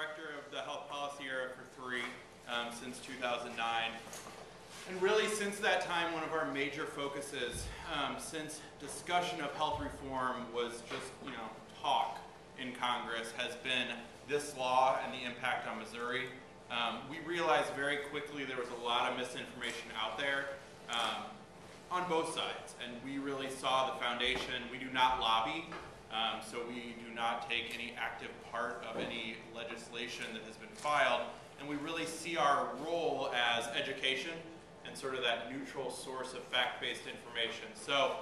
director of the health policy area for 3 since 2009. And really since that time, one of our major focuses since discussion of health reform was just, talk in Congress has been this law and the impact on Missouri. We realized very quickly there was a lot of misinformation out there on both sides, and we really saw the foundation. We do not lobby, so we do not take any active part of any legislation that has been filed, and we really see our role as education and sort of that neutral source of fact-based information. So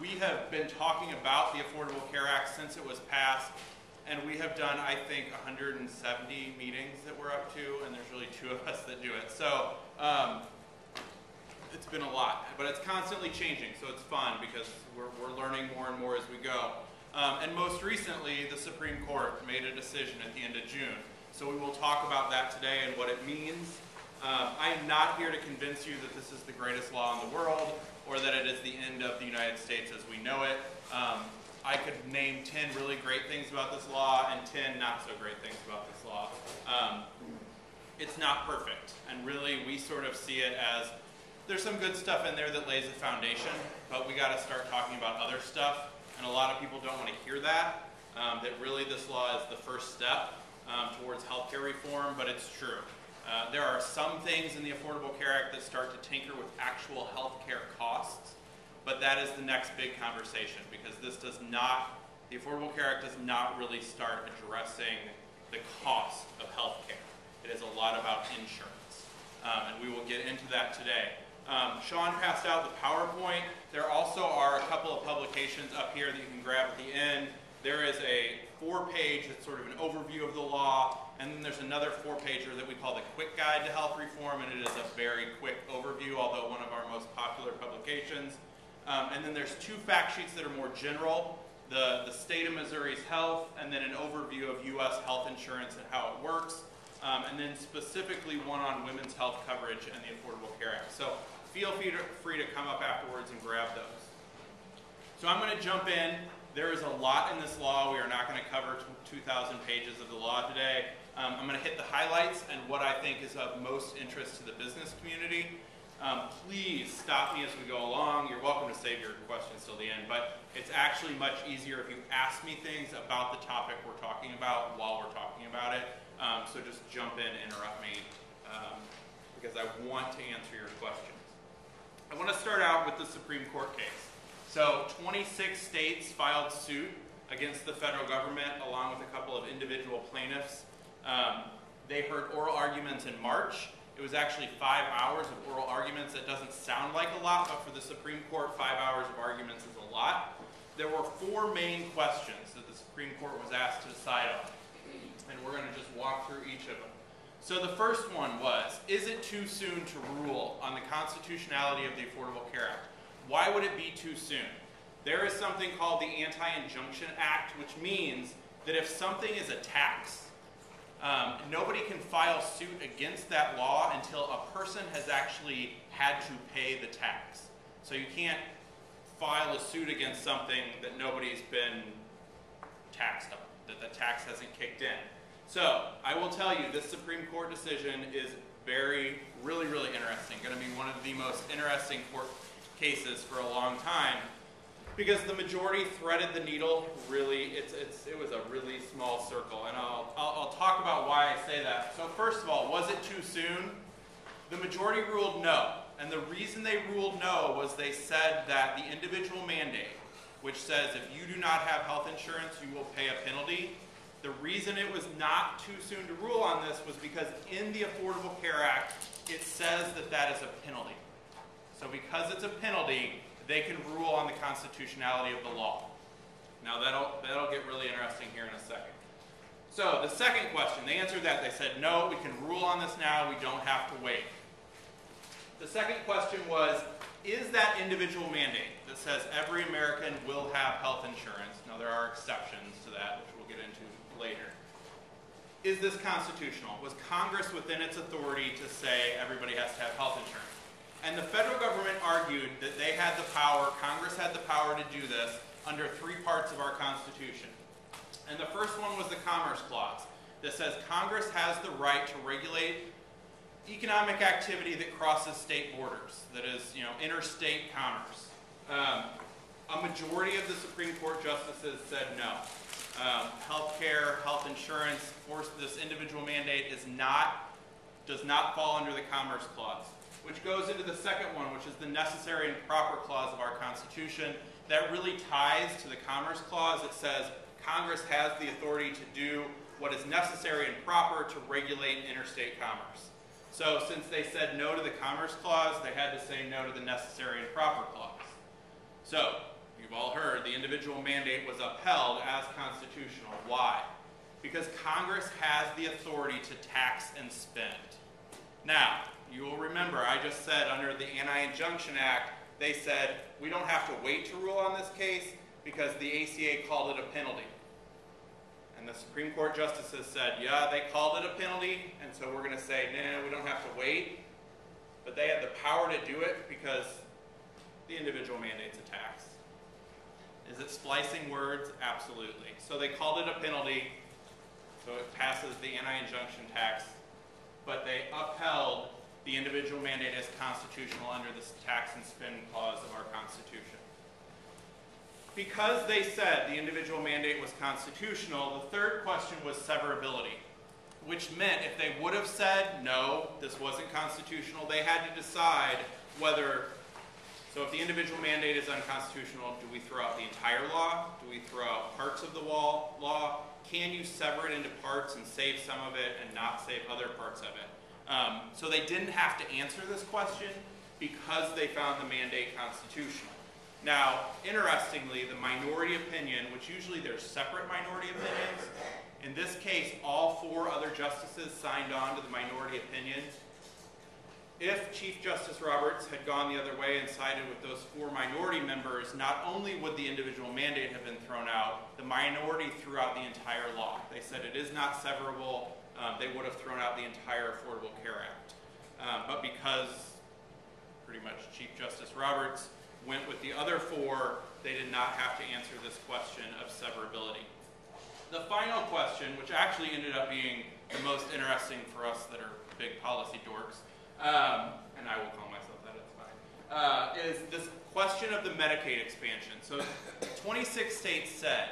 we have been talking about the Affordable Care Act since it was passed, and we have done, I think, 170 meetings that we're up to, and there's really 2 of us that do it. So it's been a lot, but it's constantly changing, so it's fun because we're learning more and more as we go. And most recently, the Supreme Court made a decision at the end of June. So we will talk about that today and what it means. I am not here to convince you that this is the greatest law in the world or that it is the end of the United States as we know it. I could name 10 really great things about this law and 10 not so great things about this law. It's not perfect, and really we sort of see it as there's some good stuff in there that lays the foundation, but we got to start talking about other stuff, and a lot of people don't want to hear that, that really this law is the first step towards healthcare reform, but it's true. There are some things in the Affordable Care Act that start to tinker with actual healthcare costs, but that is the next big conversation because this does not, the Affordable Care Act does not really start addressing the cost of healthcare. It is a lot about insurance, and we will get into that today. Sean passed out the PowerPoint. There also are a couple of publications up here that you can grab at the end. There is a 4-page, it's sort of an overview of the law, and then there's another 4-pager that we call the Quick Guide to Health Reform, and it is a very quick overview, although one of our most popular publications. And then there's 2 fact sheets that are more general, the state of Missouri's health, and then an overview of U.S. health insurance and how it works, and then specifically one on women's health coverage and the Affordable Care Act. So feel free to come up afterwards and grab those. So I'm going to jump in. There is a lot in this law. We are not going to cover 2,000 pages of the law today. I'm going to hit the highlights and what I think is of most interest to the business community. Please stop me as we go along. You're welcome to save your questions till the end, but it's actually much easier if you ask me things about the topic we're talking about while we're talking about it. So just jump in, interrupt me, because I want to answer your questions. I want to start out with the Supreme Court case. So 26 states filed suit against the federal government along with a couple of individual plaintiffs. They heard oral arguments in March. It was actually 5 hours of oral arguments. That doesn't sound like a lot, but for the Supreme Court, 5 hours of arguments is a lot. There were 4 main questions that the Supreme Court was asked to decide on, and we're going to just walk through each of them. So the first one was, is it too soon to rule on the constitutionality of the Affordable Care Act? Why would it be too soon? There is something called the Anti-Injunction Act, which means that if something is a tax, nobody can file suit against that law until a person has actually had to pay the tax. So you can't file a suit against something that nobody's been taxed on, that the tax hasn't kicked in. So I will tell you, this Supreme Court decision is really interesting. Going to be one of the most interesting court cases for a long time because the majority threaded the needle. Really, it was a really small circle, and I'll talk about why I say that. So first of all, was it too soon? The majority ruled no, and the reason they ruled no was they said that the individual mandate, which says if you do not have health insurance, you will pay a penalty. The reason it was not too soon to rule on this was because in the Affordable Care Act, it says that that is a penalty. So because it's a penalty, they can rule on the constitutionality of the law. Now that'll get really interesting here in a second. So the second question, they answered that. They said, no, we can rule on this now. We don't have to wait. The second question was, is that individual mandate that says every American will have health insurance, now there are exceptions to that, which we'll get into later, is this constitutional? Was Congress within its authority to say everybody has to have health insurance? And the federal government argued that they had the power, Congress had the power to do this under 3 parts of our Constitution. And the first one was the Commerce Clause. that says Congress has the right to regulate economic activity that crosses state borders, that is, interstate commerce. A majority of the Supreme Court justices said no. Healthcare, health insurance, this individual mandate does not fall under the Commerce Clause, which goes into the second one, which is the necessary and proper clause of our Constitution. That really ties to the Commerce Clause. It says Congress has the authority to do what is necessary and proper to regulate interstate commerce. So since they said no to the Commerce Clause, they had to say no to the necessary and proper clause. So you've all heard the individual mandate was upheld as constitutional. Why? Because Congress has the authority to tax and spend. Now, you will remember I just said under the Anti-Injunction Act, they said we don't have to wait to rule on this case because the ACA called it a penalty. And the Supreme Court justices said, yeah, they called it a penalty, and so we're going to say, no, we don't have to wait. But they had the power to do it because the individual mandate's a tax. Is it splicing words? Absolutely. So they called it a penalty, so it passes the anti-injunction tax, but they upheld the individual mandate as constitutional under the tax and spend clause of our Constitution. Because they said the individual mandate was constitutional, the third question was severability, which meant if they would have said, no, this wasn't constitutional, they had to decide whether, so if the individual mandate is unconstitutional, do we throw out the entire law? Do we throw out parts of the law? Can you sever it into parts and save some of it and not save other parts of it? So they didn't have to answer this question because they found the mandate constitutional. Now, interestingly, the minority opinion, which usually there's separate minority opinions, in this case, all 4 other justices signed on to the minority opinion. If Chief Justice Roberts had gone the other way and sided with those 4 minority members, not only would the individual mandate have been thrown out, the minority threw out the entire law. They said it is not severable. They would have thrown out the entire Affordable Care Act. But because pretty much Chief Justice Roberts went with the other 4, they did not have to answer this question of severability. The final question, which actually ended up being the most interesting for us that are big policy dorks, and I will call myself that, it's fine, is this question of the Medicaid expansion. So 26 states said,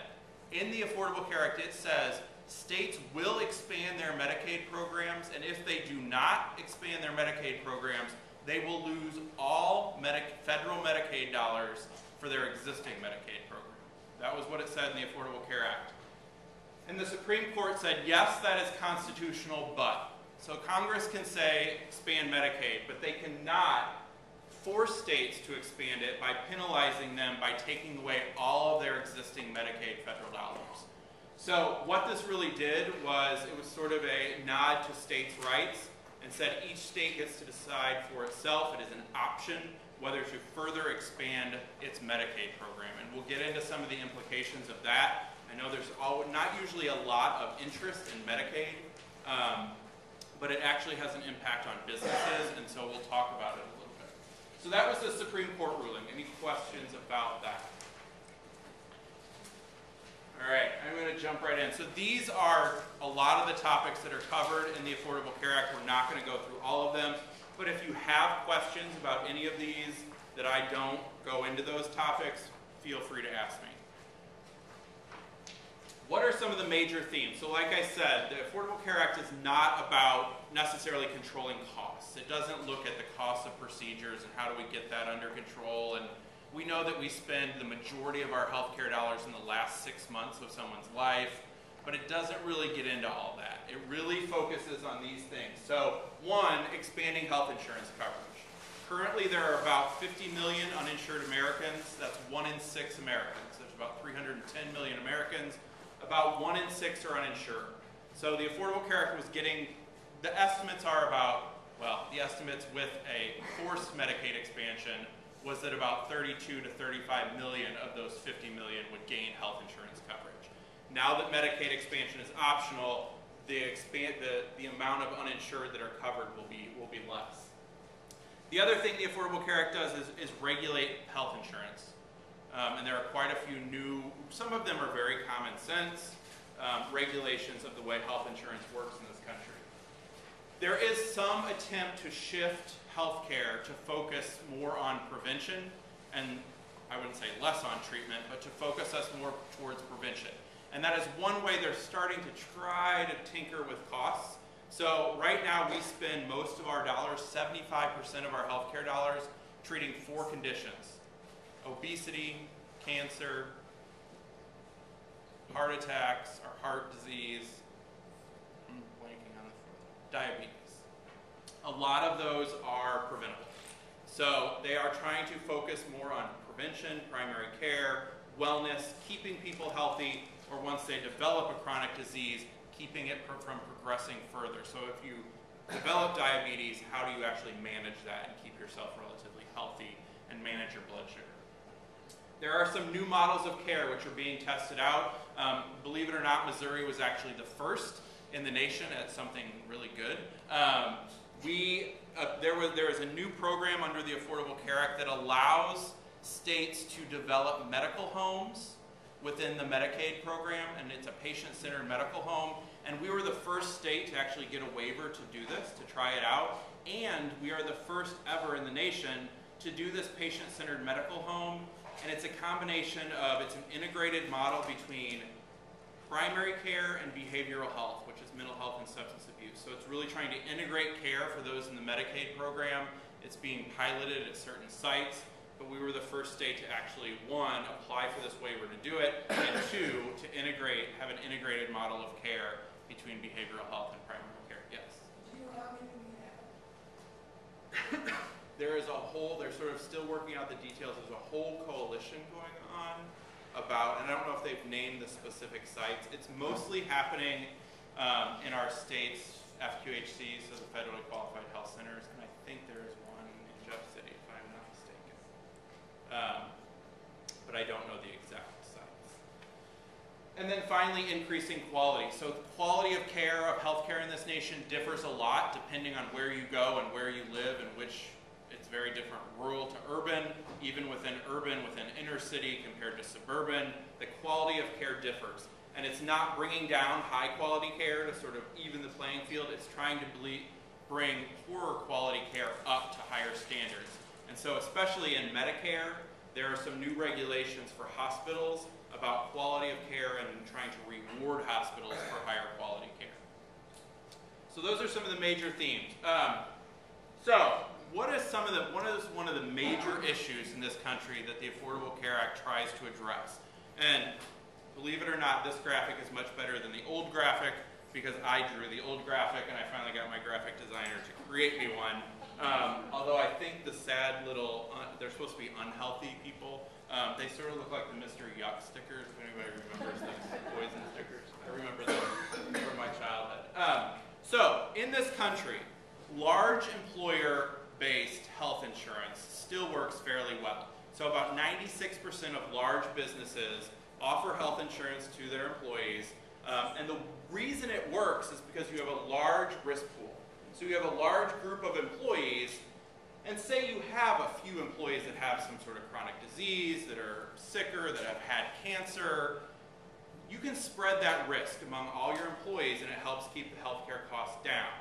in the Affordable Care Act, it says states will expand their Medicaid programs, and if they do not expand their Medicaid programs, they will lose all federal Medicaid dollars for their existing Medicaid program. That was what it said in the Affordable Care Act. And the Supreme Court said, yes, that is constitutional, but. So Congress can say expand Medicaid, but they cannot force states to expand it by penalizing them by taking away all of their existing Medicaid federal dollars. So what this really did was it was sort of a nod to states' rights and said each state gets to decide for itself. It is an option whether to further expand its Medicaid program. And we'll get into some of the implications of that. I know there's not usually a lot of interest in Medicaid, but it actually has an impact on businesses, and so we'll talk about it a little bit. So that was the Supreme Court ruling. Any questions about that? All right, I'm going to jump right in. So these are a lot of the topics that are covered in the Affordable Care Act. We're not going to go through all of them, but if you have questions about any of these that I don't go into those topics, feel free to ask me. What are some of the major themes? So like I said, the Affordable Care Act is not about necessarily controlling costs. It doesn't look at the cost of procedures and how do we get that under control. And we know that we spend the majority of our healthcare dollars in the last 6 months of someone's life, but it doesn't really get into all that. It really focuses on these things. So one, expanding health insurance coverage. Currently there are about 50 million uninsured Americans. That's 1 in 6 Americans. There's about 310 million Americans. About 1 in 6 are uninsured. So the Affordable Care Act was getting, the estimates are about, well, the estimates with a forced Medicaid expansion was that about 32 to 35 million of those 50 million would gain health insurance coverage. Now that Medicaid expansion is optional, the amount of uninsured that are covered will be less. The other thing the Affordable Care Act does is regulate health insurance. And there are quite a few new, some of them are very common sense. regulations of the way health insurance works in this country. There is some attempt to shift healthcare to focus more on prevention, and I wouldn't say less on treatment, but to focus us more towards prevention. And that is one way they're starting to try to tinker with costs. So right now we spend most of our dollars, 75% of our healthcare dollars, treating 4 conditions: obesity, cancer, heart attacks, or heart disease, I'm blanking on the diabetes. A lot of those are preventable. So they are trying to focus more on prevention, primary care, wellness, keeping people healthy, or once they develop a chronic disease, keeping it from progressing further. So if you develop diabetes, how do you actually manage that and keep yourself relatively healthy and manage your blood sugar? There are some new models of care which are being tested out. Believe it or not, Missouri was actually the first in the nation at something really good. There is a new program under the Affordable Care Act that allows states to develop medical homes within the Medicaid program, and it's a patient-centered medical home. And we were the first state to actually get a waiver to do this, to try it out. And we are the first ever in the nation to do this patient-centered medical home. And it's a combination of, it's an integrated model between primary care and behavioral health, which is mental health and substance abuse. So it's really trying to integrate care for those in the Medicaid program. It's being piloted at certain sites, but we were the first state to actually, 1, apply for this waiver to do it, and 2, to have an integrated model of care between behavioral health and primary care. Yes? Do you know how many we have? There is a whole, they're sort of still working out the details. There's a whole coalition going on about, and I don't know if they've named the specific sites. It's mostly happening in our state's FQHCs, so the Federally Qualified Health Centers, and I think there is one in Jeff City, if I'm not mistaken. But I don't know the exact sites. And then finally, increasing quality. So the quality of care, of healthcare in this nation differs a lot depending on where you go and where you live and which. It's very different, rural to urban, even within urban, within inner city compared to suburban. The quality of care differs. And it's not bringing down high quality care to sort of even the playing field. It's trying to bring poorer quality care up to higher standards. And so especially in Medicare, there are some new regulations for hospitals about quality of care and trying to reward hospitals for higher quality care. So those are some of the major themes. What is one of the major issues in this country that the Affordable Care Act tries to address? And believe it or not, this graphic is much better than the old graphic because I drew the old graphic and I finally got my graphic designer to create me one. Although I think the sad little, they're supposed to be unhealthy people. They sort of look like the Mr. Yuck stickers, if anybody remembers those poison stickers. I remember them from my childhood. So in this country, large employer-based health insurance still works fairly well. So about 96% of large businesses offer health insurance to their employees. And the reason it works is because you have a large risk pool. So you have a large group of employees, and say you have a few employees that have some sort of chronic disease, that are sicker, that have had cancer, you can spread that risk among all your employees and it helps keep the healthcare costs down.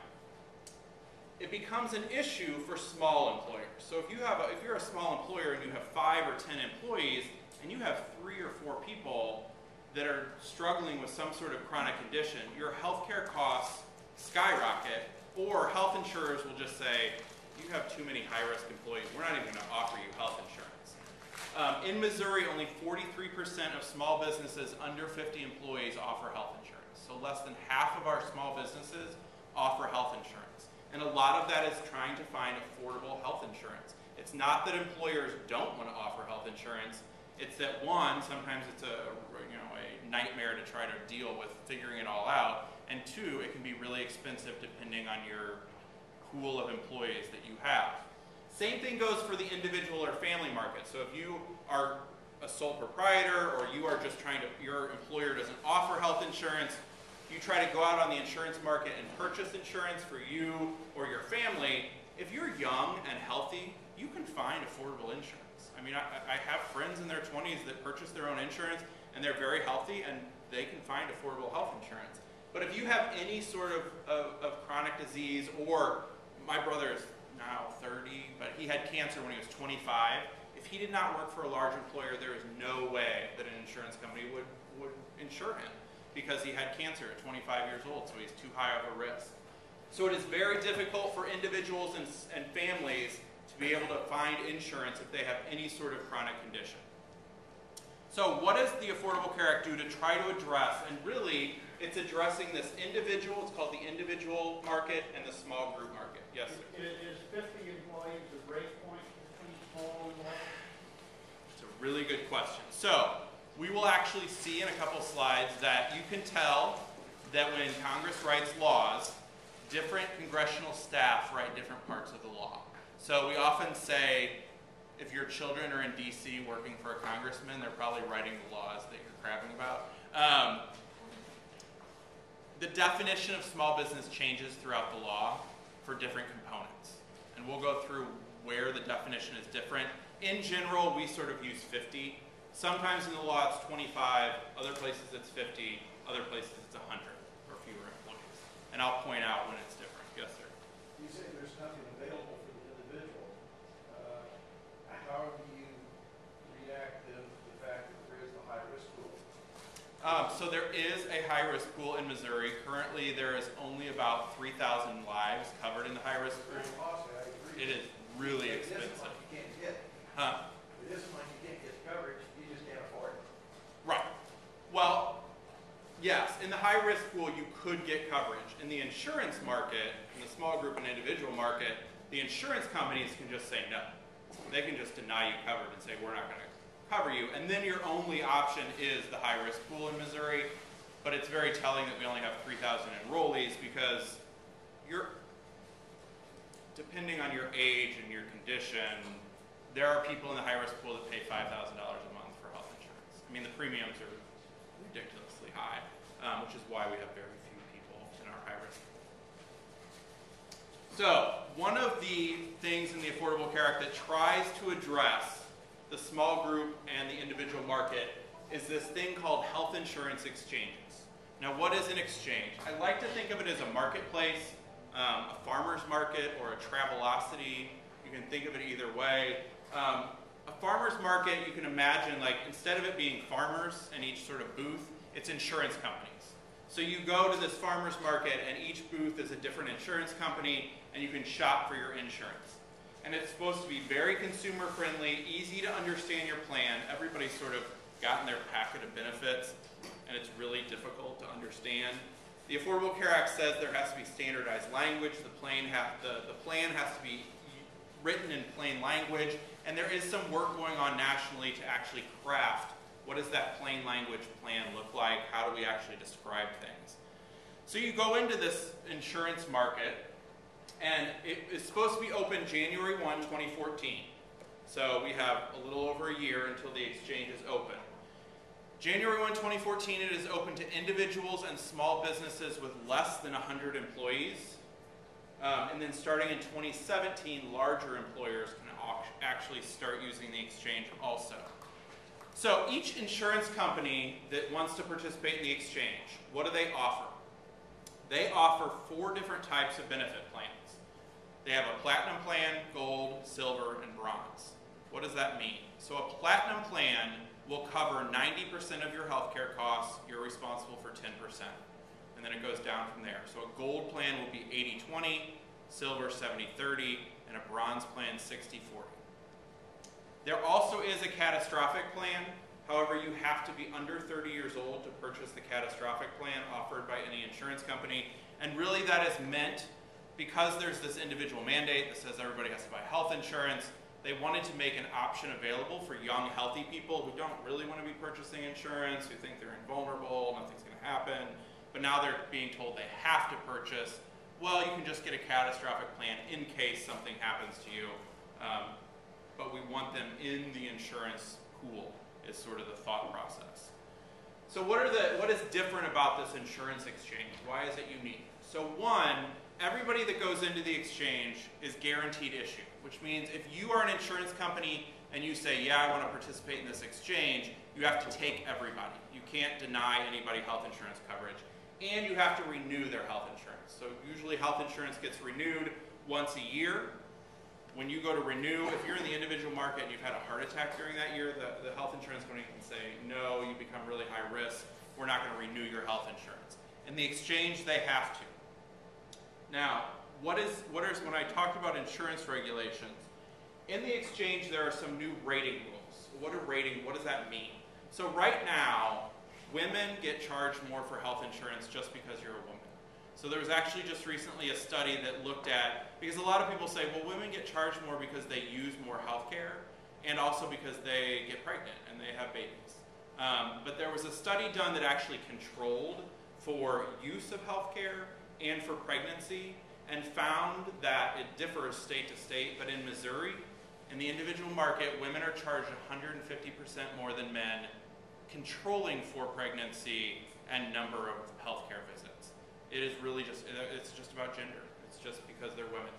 It becomes an issue for small employers. So if you're a small employer and you have 5 or 10 employees and you have 3 or 4 people that are struggling with some sort of chronic condition, your healthcare costs skyrocket, or health insurers will just say, you have too many high-risk employees, we're not even going to offer you health insurance. In Missouri, only 43% of small businesses under 50 employees offer health insurance. So less than half of our small businesses offer health insurance. And a lot of that is trying to find affordable health insurance. It's not that employers don't want to offer health insurance. It's that, one, sometimes it's a nightmare to try to deal with figuring it all out. And 2, it can be really expensive depending on your pool of employees that you have. Same thing goes for the individual or family market. So if you are a sole proprietor or you are just your employer doesn't offer health insurance, you try to go out on the insurance market and purchase insurance for you or your family. If you're young and healthy, you can find affordable insurance. I mean, I have friends in their 20s that purchase their own insurance and they're very healthy, and they can find affordable health insurance. But if you have any sort of chronic disease, or my brother is now 30, but he had cancer when he was 25, if he did not work for a large employer, there is no way that an insurance company would insure him, because he had cancer at 25 years old, so he's too high of a risk. So it is very difficult for individuals and families to be able to find insurance if they have any sort of chronic condition. So what does the Affordable Care Act do to try to address, and really it's addressing this individual, it's called the individual market and the small group market. Yes, sir? Is 50 employees a break point between small and large? It's a really good question. So we will actually see in a couple slides that you can tell that when Congress writes laws, different congressional staff write different parts of the law. So we often say, if your children are in DC working for a congressman, they're probably writing the laws that you're crabbing about. The definition of small business changes throughout the law for different components. And we'll go through where the definition is different. In general, we sort of use 50. Sometimes in the law it's 25, other places it's 50, other places it's 100 or fewer employees. And I'll point out when it's different. Yes, sir? You say there's nothing available for the individual. How do you react to the fact that there is the high-risk pool? So there is a high-risk pool in Missouri. Currently, there is only about 3,000 lives covered in the high-risk pool. Very costly, I agree. It is really It isn't expensive. like you can't get. Huh? It isn't like you can't get coverage, you just can't afford it. Right. Well, yes, in the high-risk pool, you could get coverage. In the insurance market, in the small group and individual market, the insurance companies can just say no. They can just deny you coverage and say, we're not going to cover you. And then your only option is the high-risk pool in Missouri. But it's very telling that we only have 3,000 enrollees, because depending on your age and your condition, there are people in the high-risk pool that pay $5,000 a month for health insurance. I mean, the premiums are ridiculously high, which is why we have very few people in our high-risk pool. So, one of the things in the Affordable Care Act that tries to address the small group and the individual market is this thing called health insurance exchanges. Now, what is an exchange? I like to think of it as a marketplace, a farmer's market, or a Travelocity. You can think of it either way. A farmer's market, you can imagine, like, instead of it being farmers in each sort of booth, it's insurance companies. So you go to this farmer's market, and each booth is a different insurance company, and you can shop for your insurance. And it's supposed to be very consumer friendly, easy to understand your plan. Everybody's sort of gotten their packet of benefits, and it's really difficult to understand. The Affordable Care Act says there has to be standardized language. The plan has to be written in plain language, and there is some work going on nationally to actually craft what does that plain language plan look like, how do we actually describe things. So you go into this insurance market, and it is supposed to be open January 1, 2014. So we have a little over a year until the exchange is open. January 1, 2014, it is open to individuals and small businesses with less than 100 employees. And then starting in 2017, larger employers can actually start using the exchange also. So each insurance company that wants to participate in the exchange, what do they offer? They offer 4 different types of benefit plans. They have a platinum plan, gold, silver, and bronze. What does that mean? So a platinum plan will cover 90% of your healthcare costs. You're responsible for 10%. And then it goes down from there. So a gold plan will be 80-20, silver 70-30, and a bronze plan 60-40. There also is a catastrophic plan. However, you have to be under 30 years old to purchase the catastrophic plan offered by any insurance company. And really that is meant because there's this individual mandate that says everybody has to buy health insurance. They wanted to make an option available for young, healthy people who don't really want to be purchasing insurance, who think they're invulnerable, nothing's going to happen. But now they're being told they have to purchase. Well, you can just get a catastrophic plan in case something happens to you. But we want them in the insurance pool is sort of the thought process. So what is different about this insurance exchange? Why is it unique? So one, everybody that goes into the exchange is guaranteed issue, which means if you are an insurance company and you say, yeah, I want to participate in this exchange, you have to take everybody. You can't deny anybody health insurance coverage. And you have to renew their health insurance. So usually health insurance gets renewed once a year. When you go to renew, if you're in the individual market and you've had a heart attack during that year, the health insurance company can say, no, you become really high risk, we're not going to renew your health insurance. In the exchange, they have to. Now, when I talked about insurance regulations, in the exchange there are some new rating rules. What does that mean? So right now, women get charged more for health insurance just because you're a woman. So there was actually just recently a study that looked at, because a lot of people say, well, women get charged more because they use more health care and also because they get pregnant and they have babies. But there was a study done that actually controlled for use of health care and for pregnancy and found that it differs state to state, but in Missouri, in the individual market, women are charged 150% more than men, controlling for pregnancy and number of healthcare visits. It is really it's just about gender. It's just because they're women.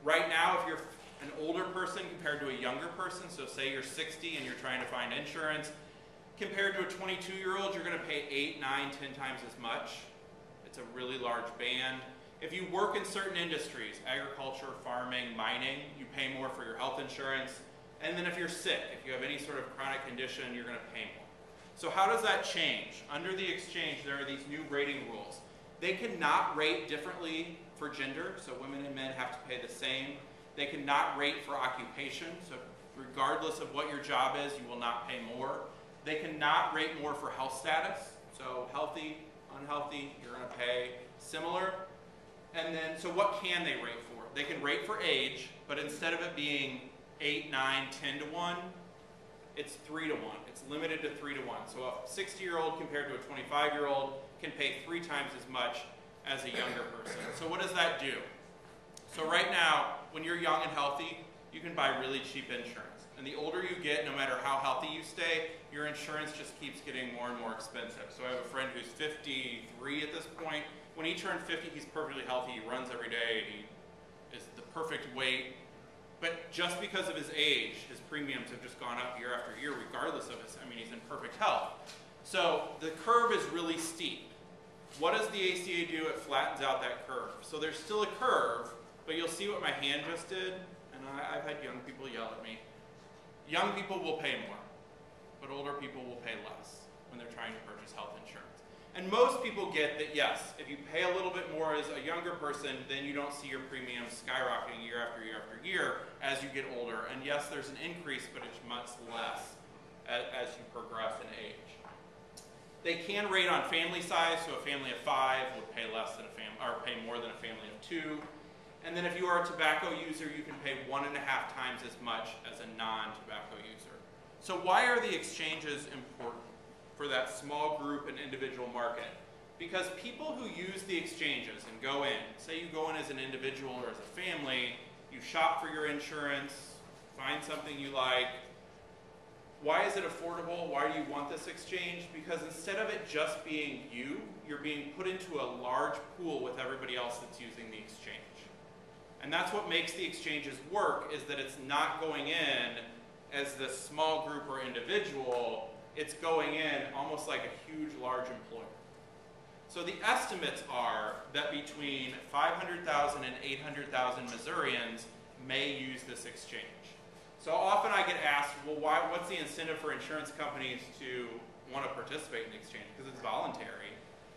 Right now, if you're an older person compared to a younger person, so say you're 60 and you're trying to find insurance, compared to a 22-year-old, you're going to pay 8, 9, 10 times as much. It's a really large band. If you work in certain industries, agriculture, farming, mining, you pay more for your health insurance. And then if you're sick, if you have any sort of chronic condition, you're going to pay more. So how does that change? Under the exchange, there are these new rating rules. They cannot rate differently for gender, so women and men have to pay the same. They cannot rate for occupation, so regardless of what your job is, you will not pay more. They cannot rate more for health status, so healthy, unhealthy, you're going to pay similar. And then, so what can they rate for? They can rate for age, but instead of it being 8, 9, 10 to 1, it's 3 to 1. It's limited to 3 to 1. So a 60-year-old compared to a 25-year-old can pay 3 times as much as a younger person. So what does that do? So right now, when you're young and healthy, you can buy really cheap insurance. And the older you get, no matter how healthy you stay, your insurance just keeps getting more and more expensive. So I have a friend who's 53 at this point. When he turned 50, he's perfectly healthy. He runs every day. He is the perfect weight. But just because of his age, his premiums have just gone up year after year, regardless of he's in perfect health. So the curve is really steep. What does the ACA do? It flattens out that curve. So there's still a curve, but you'll see what my hand just did, and I've had young people yell at me. Young people will pay more, but older people will pay less when they're trying to purchase health insurance. And most people get that, yes, if you pay a little bit more as a younger person, then you don't see your premiums skyrocketing year after year after year as you get older. And yes, there's an increase, but it's much less as you progress in age. They can rate on family size, so a family of 5 would pay less than pay more than a family of 2. And then if you are a tobacco user, you can pay 1.5 times as much as a non-tobacco user. So why are the exchanges important for that small group and individual market? Because people who use the exchanges and go in, say you go in as an individual or as a family, you shop for your insurance, find something you like. Why is it affordable? Why do you want this exchange? Because instead of it just being you, you're being put into a large pool with everybody else that's using the exchange. And that's what makes the exchanges work, is that it's not going in as this small group or individual. It's going in almost like a huge, large employer. So the estimates are that between 500,000 and 800,000 Missourians may use this exchange. So often I get asked, well, what's the incentive for insurance companies to want to participate in the exchange? Because it's voluntary.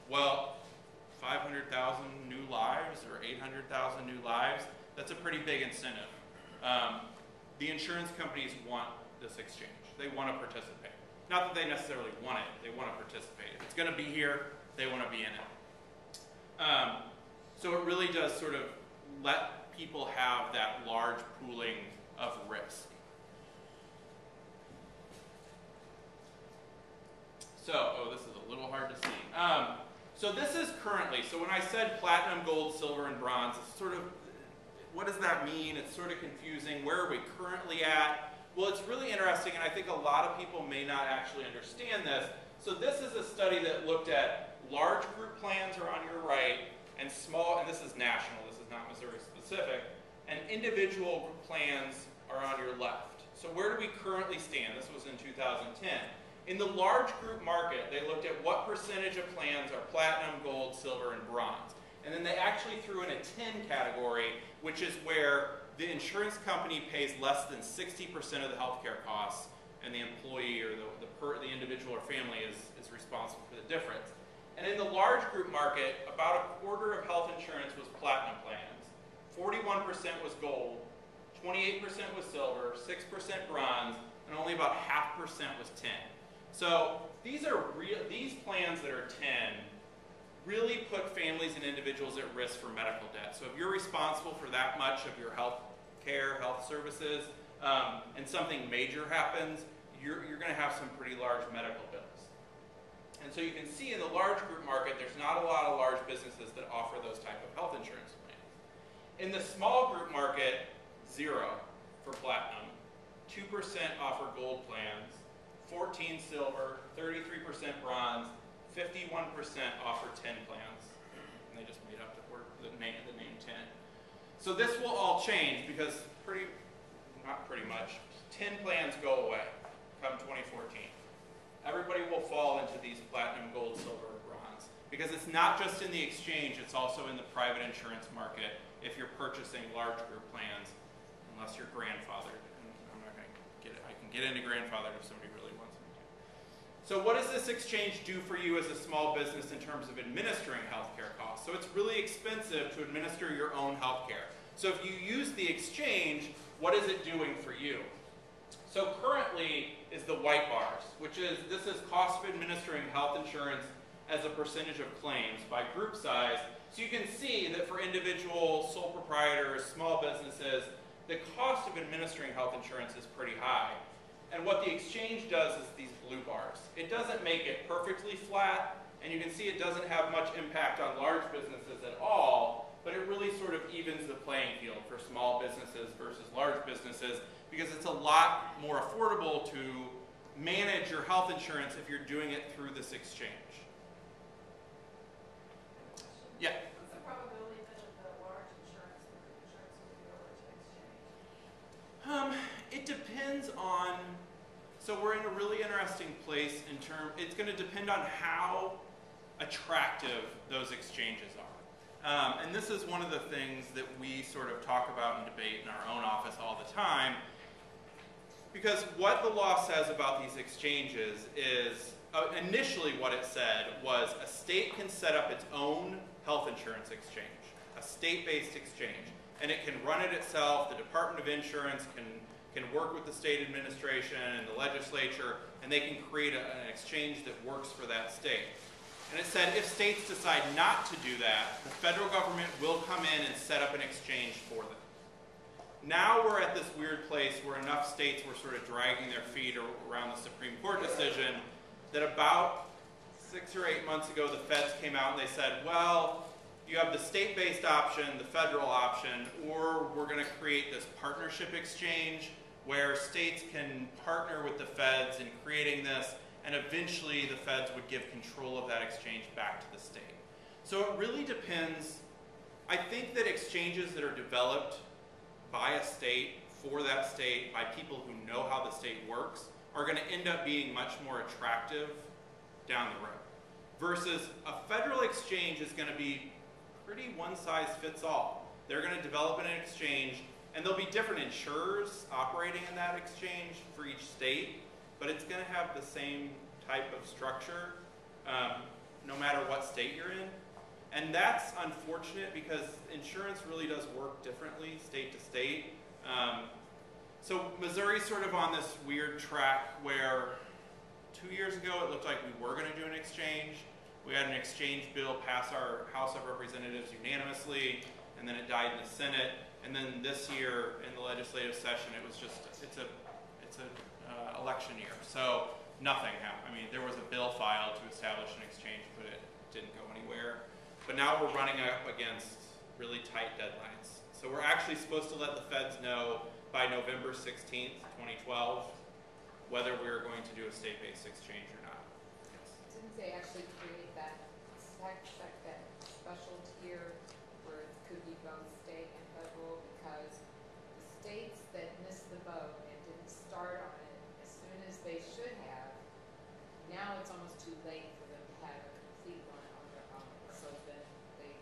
Well, 500,000 new lives or 800,000 new lives, that's a pretty big incentive. The insurance companies want this exchange. They want to participate. Not that they necessarily want it, they want to participate. If it's going to be here, they want to be in it. So it really does sort of let people have that large pooling of risk. So, this is a little hard to see. So this is currently, so when I said platinum, gold, silver, and bronze, it's sort of, what does that mean? It's sort of confusing. Where are we currently at? Well, it's really interesting, and I think a lot of people may not actually understand this. So this is a study that looked at large group plans are on your right, and small, and this is national, this is not Missouri specific, and individual plans are on your left. So where do we currently stand? This was in 2010. In the large group market, they looked at what percentage of plans are platinum, gold, silver, and bronze. And then they actually threw in a tin category, which is where the insurance company pays less than 60% of the healthcare costs, and the employee or the individual or family is responsible for the difference. And in the large group market, about a quarter of health insurance was platinum plans, 41% was gold, 28% was silver, 6% bronze, and only about 0.5% was tin. So these plans that are tin really put families and individuals at risk for medical debt. So if you're responsible for that much of your health care, health services, and something major happens, you're going to have some pretty large medical bills. And so you can see in the large group market, there's not a lot of large businesses that offer those type of health insurance plans. In the small group market, 0 for platinum, 2% offer gold plans, 14 silver, 33% bronze, 51% offer tin plans. And they just made up the name 10. So this will all change because not pretty much, tin plans go away come 2014. Everybody will fall into these platinum, gold, silver, and bronze. Because it's not just in the exchange, it's also in the private insurance market if you're purchasing large group plans, unless you're grandfathered. And I'm not going to get it. I can get into grandfathered if somebody really wants me to. So what does this exchange do for you as a small business in terms of administering healthcare costs? So it's really expensive to administer your own healthcare. So if you use the exchange, what is it doing for you? So currently is the white bars, this is cost of administering health insurance as a percentage of claims by group size. So you can see that for individual sole proprietors, small businesses, the cost of administering health insurance is pretty high. And what the exchange does is these blue bars. It doesn't make it perfectly flat, and you can see it doesn't have much impact on large businesses at all, but it really sort of evens the playing field for small businesses versus large businesses, because it's a lot more affordable to manage your health insurance if you're doing it through this exchange. Yeah? What's the probability that the large insurance and group insurance will be over to exchange? It depends on, so we're in a really interesting place in it's going to depend on how attractive those exchanges are. And this is one of the things that we sort of talk about and debate in our own office all the time. Because what the law says about these exchanges is, initially what it said was a state can set up its own health insurance exchange, a state-based exchange. And it can run it itself. The Department of Insurance can work with the state administration and the legislature, and they can create an exchange that works for that state. And it said if states decide not to do that, the federal government will come in and set up an exchange for them. Now we're at this weird place where enough states were sort of dragging their feet around the Supreme Court decision that about 6 or 8 months ago the feds came out and they said, well, you have the state-based option, the federal option, or we're going to create this partnership exchange where states can partner with the feds in creating this, and eventually the feds would give control of that exchange back to the state. So it really depends. I think that exchanges that are developed by a state, for that state, by people who know how the state works, are going to end up being much more attractive down the road. Versus a federal exchange is going to be pretty one-size-fits-all. They're going to develop an exchange, and there'll be different insurers operating in that exchange for each state, but it's going to have the same type of structure no matter what state you're in. And that's unfortunate because insurance really does work differently state to state. So Missouri's sort of on this weird track where 2 years ago it looked like we were going to do an exchange. We had an exchange bill pass our House of Representatives unanimously, and then it died in the Senate. And then this year in the legislative session, it was just, it's a election year. So nothing happened. I mean, there was a bill filed to establish an exchange, but it didn't go anywhere. But now we're running up against really tight deadlines. So we're actually supposed to let the feds know by November 16th, 2012, whether we're going to do a state-based exchange or not. Didn't they actually create that special tier where it could be both state and federal, because the states that missed the boat and didn't start now it's almost too late for them to have a complete one on their own, so then they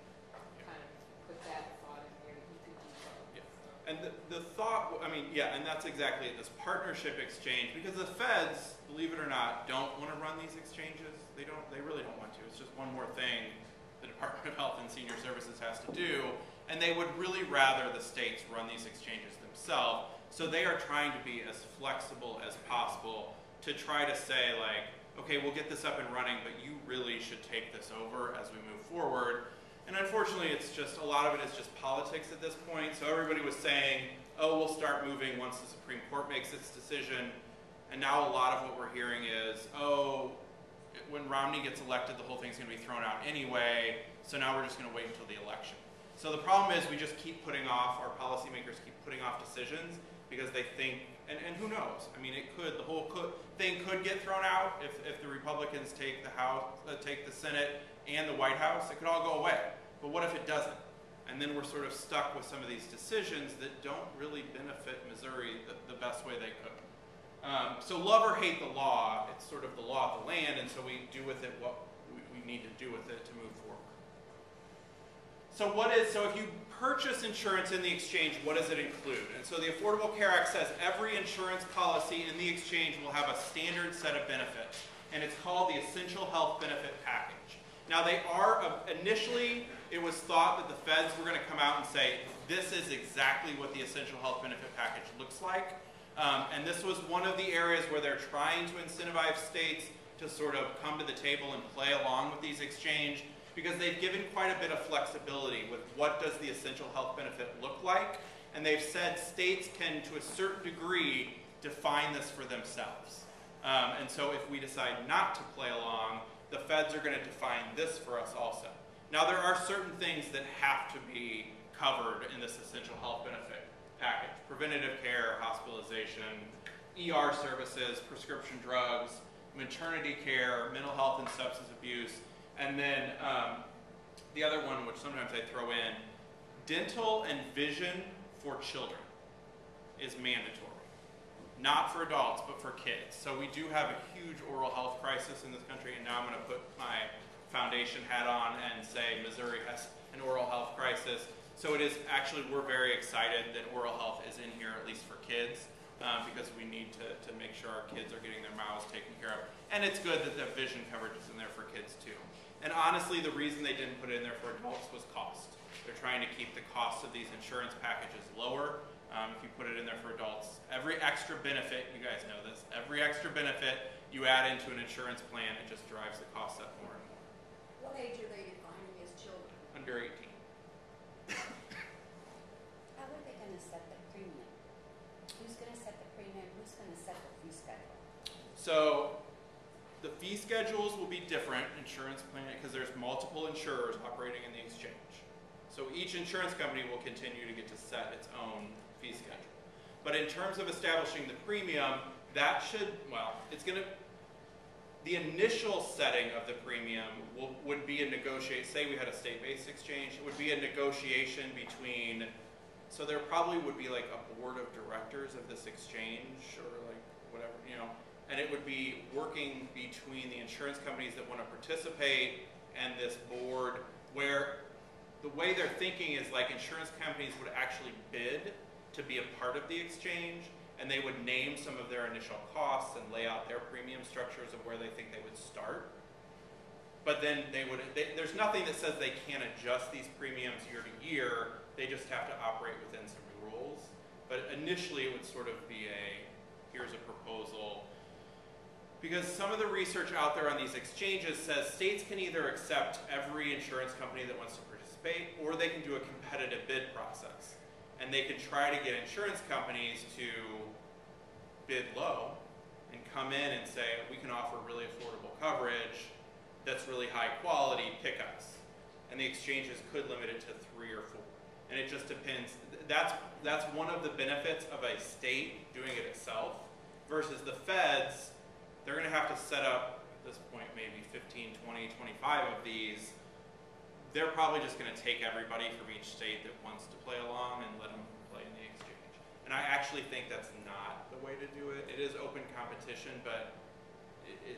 kind of put that thought in there, that you could do both. Yeah. So. And the thought, I mean, yeah, and that's exactly it, this partnership exchange, because the feds, believe it or not, don't want to run these exchanges. They really don't want to. It's just one more thing the Department of Health and Senior Services has to do, and they would really rather the states run these exchanges themselves. So they are trying to be as flexible as possible to try to say, like, okay, we'll get this up and running, but you really should take this over as we move forward. And unfortunately, it's just, a lot of it is just politics at this point. So everybody was saying, oh, we'll start moving once the Supreme Court makes its decision. And now a lot of what we're hearing is, oh, when Romney gets elected, the whole thing's going to be thrown out anyway, so now we're just going to wait until the election. So the problem is we just keep putting off, our policymakers keep putting off decisions because they think, and who knows? I mean, the whole thing could get thrown out if the Republicans take the House, take the Senate and the White House. It could all go away. But what if it doesn't? And then we're sort of stuck with some of these decisions that don't really benefit Missouri the best way they could. So love or hate the law, it's sort of the law of the land, and so we do with it what we need to do with it to move forward. So if you purchase insurance in the exchange, what does it include? And so the Affordable Care Act says every insurance policy in the exchange will have a standard set of benefits, and it's called the Essential Health Benefit Package. Now initially it was thought that the feds were going to come out and say, this is exactly what the Essential Health Benefit Package looks like. And this was one of the areas where they're trying to incentivize states to sort of come to the table and play along with these exchange, because they've given quite a bit of flexibility with what does the essential health benefit look like. And they've said states can, to a certain degree, define this for themselves. And so if we decide not to play along, the feds are going to define this for us also. Now there are certain things that have to be covered in this essential health benefit package. Preventative care, hospitalization, ER services, prescription drugs, maternity care, mental health and substance abuse, and then the other one, which sometimes I throw in, dental and vision for children is mandatory. Not for adults, but for kids. So we do have a huge oral health crisis in this country, and now I'm going to put my foundation hat on and say Missouri has an oral health crisis. So it is actually, we're very excited that oral health is in here, at least for kids, because we need to make sure our kids are getting their mouths taken care of. And it's good that the vision coverage is in there for kids too. And honestly, the reason they didn't put it in there for adults was cost. They're trying to keep the cost of these insurance packages lower. If you put it in there for adults, every extra benefit, you guys know this, every extra benefit you add into an insurance plan, it just drives the cost up more and more. What age are they defining as children? Under 18. How are they going to set the premium? Who's going to set the premium? Who's going to set the fee schedule? So the fee schedules will be different, insurance plan, because there's multiple insurers operating in the exchange. So each insurance company will continue to get to set its own fee schedule. But in terms of establishing the premium, that should, well, it's going to, the initial setting of the premium would be a negotiation. Say we had a state-based exchange, it would be a negotiation between, so there probably would be like a board of directors of this exchange, or like whatever, you know, and it would be working between the insurance companies that want to participate and this board, where the way they're thinking is like insurance companies would actually bid to be a part of the exchange, and they would name some of their initial costs and lay out their premium structures of where they think they would start. But then there's nothing that says they can't adjust these premiums year to year. They just have to operate within some rules. But initially it would sort of be here's a proposal. Because some of the research out there on these exchanges says states can either accept every insurance company that wants to participate, or they can do a competitive bid process. And they can try to get insurance companies to bid low and come in and say, we can offer really affordable coverage that's really high quality, pick us. And the exchanges could limit it to 3 or 4. And it just depends. That's one of the benefits of a state doing it itself versus the feds. They're going to have to set up, at this point, maybe 15, 20, 25 of these. They're probably just going to take everybody from each state that wants to play along and let them play in the exchange. And I actually think that's not the way to do it. It is open competition, but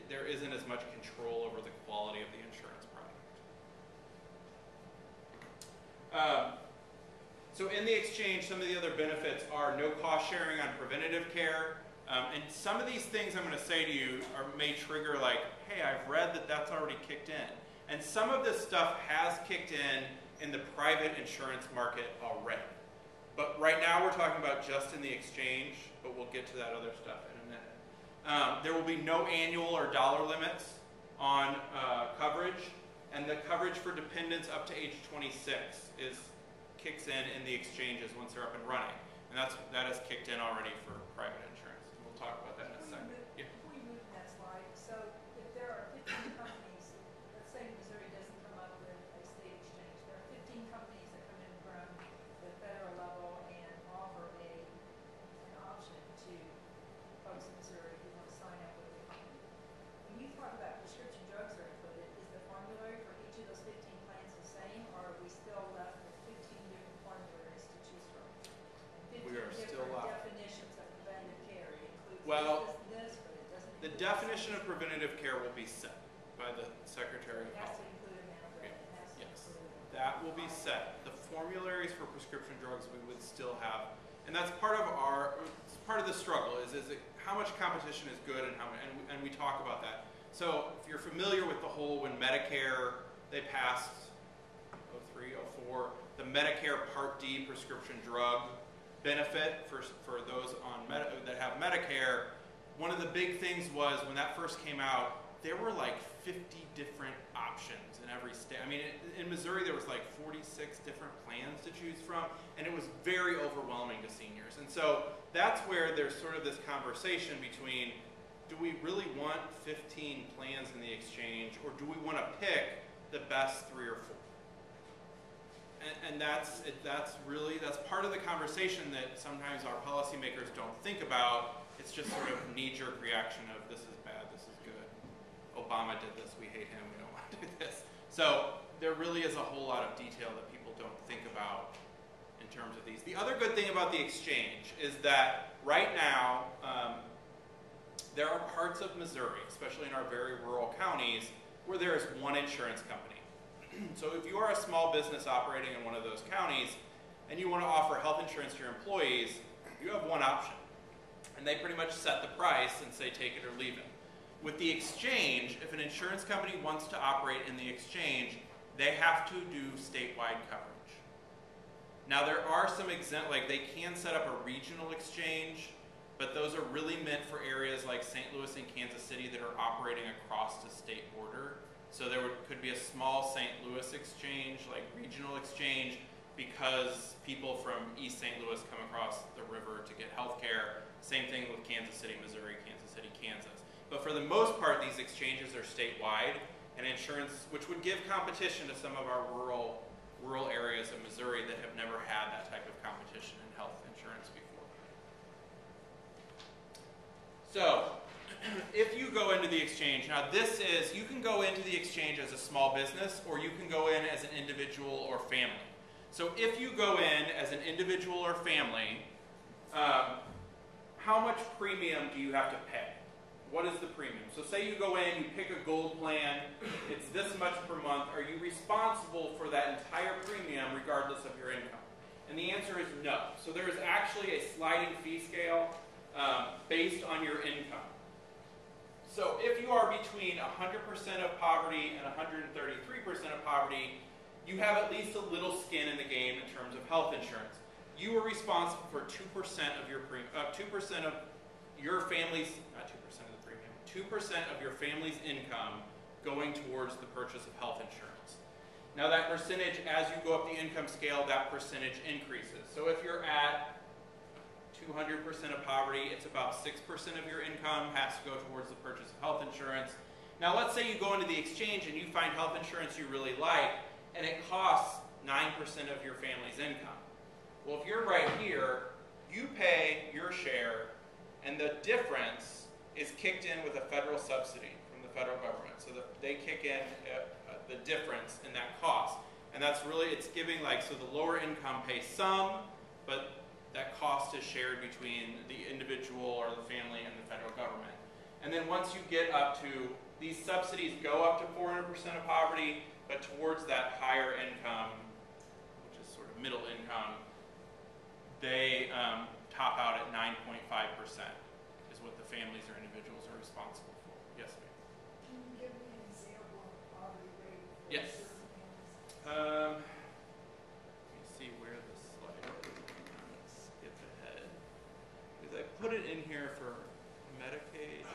there isn't as much control over the quality of the insurance product. So in the exchange, some of the other benefits are no cost sharing on preventative care. And some of these things I'm going to say to you may trigger like, hey, I've read that that's already kicked in. And some of this stuff has kicked in the private insurance market already. But right now we're talking about just in the exchange, but we'll get to that other stuff in a minute. There will be no annual or dollar limits on coverage, and the coverage for dependents up to age 26 kicks in the exchanges once they're up and running. And that has kicked in already for private insurance. We'll talk about that in a second. Yeah. Before we move to that slide, so if there are 15 companies, let's say Missouri doesn't come up with a state exchange, there are 15 companies that come in from the federal level and offer an option to folks in Missouri who want to sign up with a company. When you talk about prescription drugs are included, is the formulary for each of those 15 plans the same, or are we still left with 15 different formularies to choose from? And 15 We are still different left. definitions of preventative care. It includes Well, this, but it doesn't The include definition this. of preventative care will be set by the Secretary of It has Health. to include a mammogram, it has to Yes. include. That will be set. The formularies for prescription drugs we would still have, and that's part of the struggle is how much competition is good and and we talk about that. So if you're familiar with the whole when Medicare, they passed 03, 04, the Medicare Part D prescription drug benefit for those on that have Medicare. One of the big things was when that first came out, there were like 50 different options in every state. I mean, in Missouri, there was like 46 different plans to choose from, and it was very overwhelming to seniors. And so that's where there's sort of this conversation between, do we really want 15 plans in the exchange, or do we want to pick the best 3 or 4? And that's part of the conversation that sometimes our policymakers don't think about. It's just sort of knee-jerk reaction of this is bad, this is good. Obama did this, we hate him, we don't want to do this. So there really is a whole lot of detail that people don't think about in terms of these. The other good thing about the exchange is that right now there are parts of Missouri, especially in our very rural counties, where there is one insurance company. So if you are a small business operating in one of those counties and you want to offer health insurance to your employees, you have one option. And they pretty much set the price and say take it or leave it. With the exchange, if an insurance company wants to operate in the exchange, they have to do statewide coverage. Now there are some like they can set up a regional exchange, but those are really meant for areas like St. Louis and Kansas City that are operating across the state border. So there could be a small St. Louis exchange, like regional exchange, because people from East St. Louis come across the river to get health care. Same thing with Kansas City, Missouri, Kansas City, Kansas. But for the most part, these exchanges are statewide, and insurance, which would give competition to some of our rural areas of Missouri that have never had that type of competition in health insurance before. So, if you go into the exchange, now you can go into the exchange as a small business, or you can go in as an individual or family. So if you go in as an individual or family, how much premium do you have to pay? What is the premium? So say you go in, you pick a gold plan, it's this much per month. Are you responsible for that entire premium regardless of your income? And the answer is no. So there is actually a sliding fee scale based on your income. So if you are between 100% of poverty and 133% of poverty, you have at least a little skin in the game in terms of health insurance. You are responsible for 2% of your 2% of your family's, not 2% of the premium, 2% of your family's income going towards the purchase of health insurance. Now that percentage, as you go up the income scale, that percentage increases. So if you're at 200% of poverty, it's about 6% of your income has to go towards the purchase of health insurance. Now let's say you go into the exchange and you find health insurance you really like, and it costs 9% of your family's income. Well, if you're right here, you pay your share, and the difference is kicked in with a federal subsidy from the federal government. So they kick in the difference in that cost. And that's really, it's giving so the lower income pays some, but that cost is shared between the individual or the family and the federal government. And then once you get up to, these subsidies go up to 400% of poverty, but towards that higher income, which is sort of middle income, they top out at 9.5% is what the families or individuals are responsible for. Yes, ma'am. Can you give me an example of poverty rate for Yes. certain families? Let me see where the slide is. Skip ahead. Because I put it in here for Medicaid.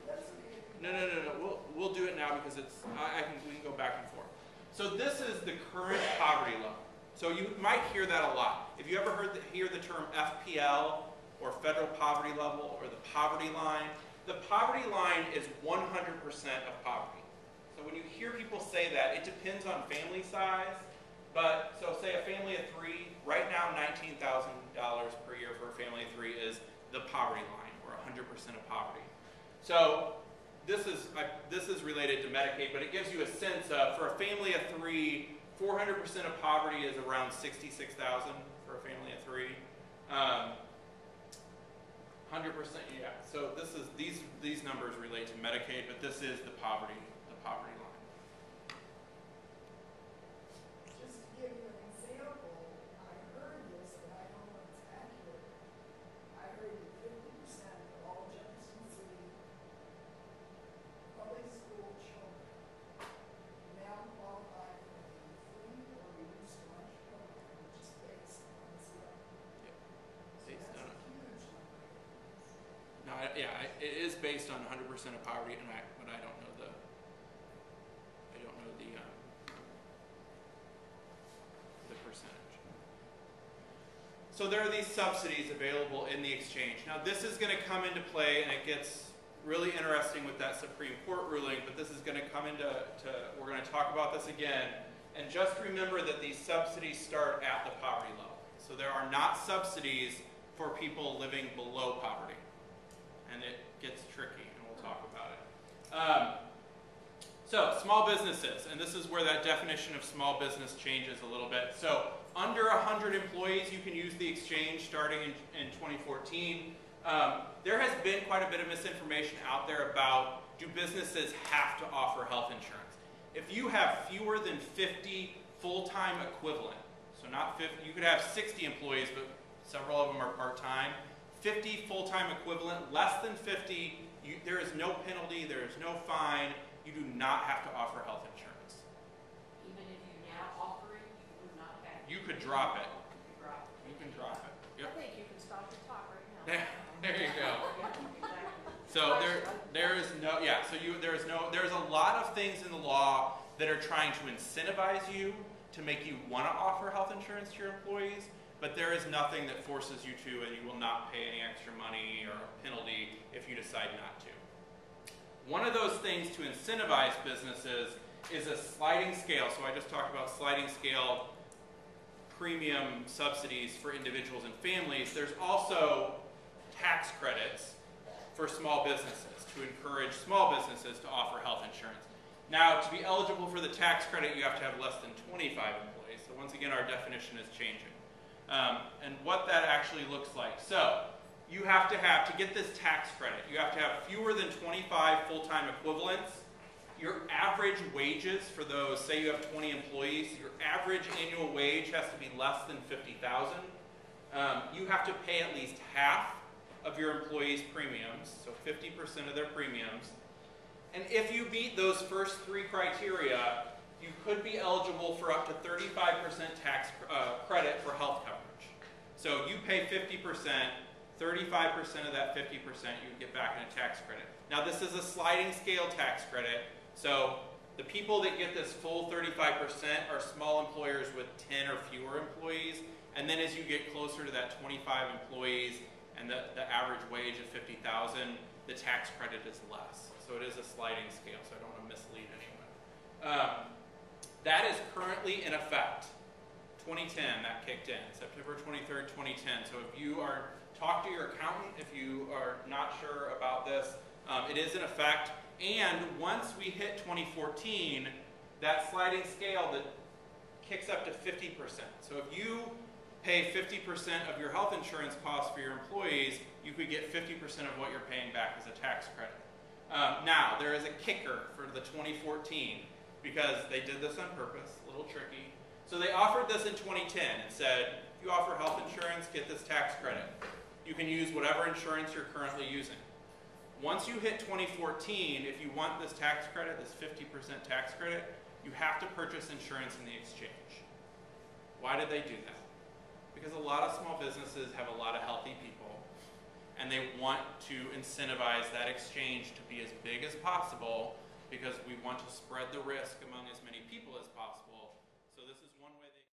That's okay. No. We'll do it now because it's we can go back and forth. So this is the current poverty level. So you might hear that a lot. If you ever hear the term FPL or federal poverty level or the poverty line, the poverty line is 100% of poverty. So when you hear people say that, it depends on family size. But so say a family of 3, right now $19,000 per year for a family of 3 is the poverty line, or 100% of poverty. So this is related to Medicaid, but it gives you a sense of, for a family of 3, 400% of poverty is around $66,000 for a family of 3. 100%, yeah. So these numbers relate to Medicaid, but this is the poverty line. Just to give you an example, I heard this, and I don't know if it's accurate. I heard that 50% of all Jefferson City public school children now qualify for the free or reduced lunch program, which is based on zero. So Based that's on a huge number. No, it is based on 100% of poverty, but I don't know the percentage. So there are these subsidies available in the exchange. Now this is going to come into play, and it gets really interesting with that Supreme Court ruling, but this is going to come into, we're going to talk about this again. And just remember that these subsidies start at the poverty level. So there are not subsidies for people living below poverty. And it gets tricky, and we'll talk about it. So small businesses, and this is where that definition of small business changes a little bit. So under 100 employees, you can use the exchange starting in 2014. There has been quite a bit of misinformation out there about, do businesses have to offer health insurance? If you have fewer than 50 full-time equivalent, so not 50, you could have 60 employees, but several of them are part-time, 50 full-time equivalent, less than 50, there is no penalty, there is no fine, you do not have to offer health insurance. Even if you now offer it, you would not have. You could drop it. You could drop it. You can drop it. Yep. I think you can stop the talk right now. There you go. Yeah, exactly. So there is no, yeah, so there's a lot of things in the law that are trying to incentivize you to make you want to offer health insurance to your employees, but there is nothing that forces you to, and you will not pay any extra money or penalty if you decide not to. One of those things to incentivize businesses is a sliding scale. So I just talked about sliding scale premium subsidies for individuals and families. There's also tax credits for small businesses to encourage small businesses to offer health insurance. Now, to be eligible for the tax credit, you have to have less than 25 employees. So once again, our definition is changing. And what that actually looks like. So you have to get this tax credit, you have to have fewer than 25 full-time equivalents. Your average wages for those, say you have 20 employees, your average annual wage has to be less than $50,000. You have to pay at least half of your employees' premiums, so 50% of their premiums. And if you meet those first 3 criteria, you could be eligible for up to 35% tax credit for health coverage. So you pay 50%, 35% of that 50% you get back in a tax credit. Now this is a sliding scale tax credit, so the people that get this full 35% are small employers with 10 or fewer employees, and then as you get closer to that 25 employees and the average wage of $50,000, the tax credit is less. So it is a sliding scale, so I don't want to mislead anyone. That is currently in effect. 2010, that kicked in, September 23rd, 2010. So if you are, talk to your accountant if you are not sure about this. It is in effect. And once we hit 2014, that sliding scale that kicks up to 50%. So if you pay 50% of your health insurance costs for your employees, you could get 50% of what you're paying back as a tax credit. Now, there is a kicker for the 2014 because they did this on purpose, a little tricky. So they offered this in 2010 and said, if you offer health insurance, get this tax credit. You can use whatever insurance you're currently using. Once you hit 2014, if you want this tax credit, this 50% tax credit, you have to purchase insurance in the exchange. Why did they do that? Because a lot of small businesses have a lot of healthy people, and they want to incentivize that exchange to be as big as possible because we want to spread the risk among as many people as possible.